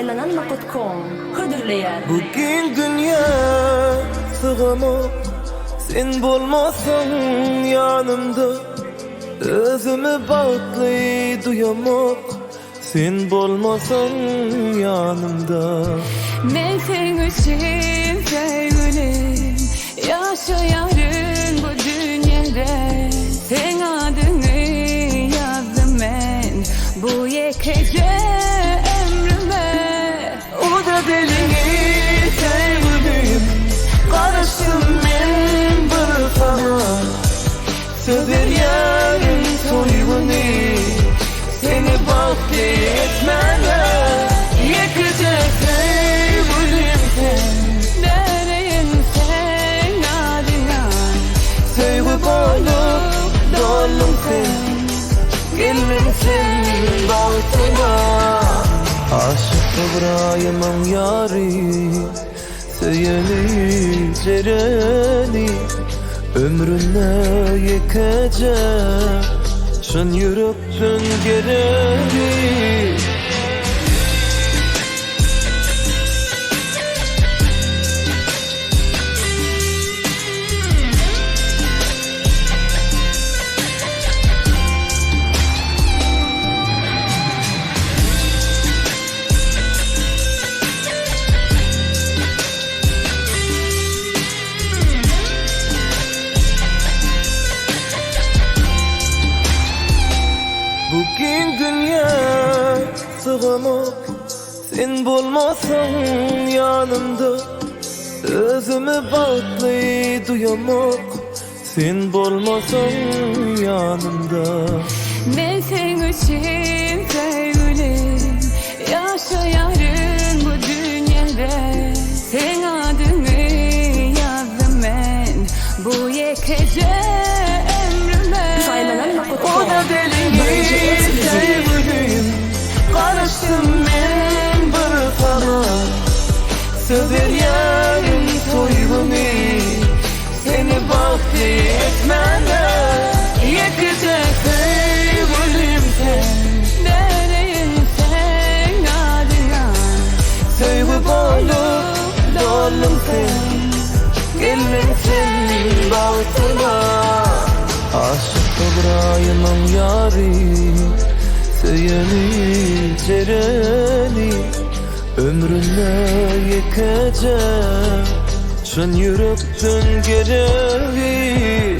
saylananma.com Hıdırlayan Bugün dünya sığamok, sen bolmasan yanımda. Özümü bağlay duyamok, sen bolmasan yanımda. Ben sen için sevgilim, yaşayarım bu dünyada. Sen adını yazdım ben bu yekece ömrüme. O da deli sevgilim, karıştım ben bir sana. Sözer yarın soygunu, seni bağlı etmene. Yekece sevgilim sen, Derin sen adına, sevgi bolup dolum sen. Gelmem sen bağıtına. Aşık İbrahim'in yari, seyeni cereni. Ömrüne yekece, şun yürekten gereri. Bugün dünya sığamok, sen bolmasan yanımda. Özümü bağlay duyamok, sen bolmasan yanımda. ben sen için sevgilim, yaşayarım bu dünyada. Sen adını yazdım ben bu yekece ömrüme. saylananma.com O da deli sevgilim, karıştım ben bir sana. Sözer yarın soygunu, seni bağlı etmene. Yekece sevgilim sen, Derin sen adına, sevgi bolup dolum sen. Gelmem sen bağıtına. Aşık İbrahim'in yari, seyeni cereni. Ömrüne yekece, şun yürekten gereri.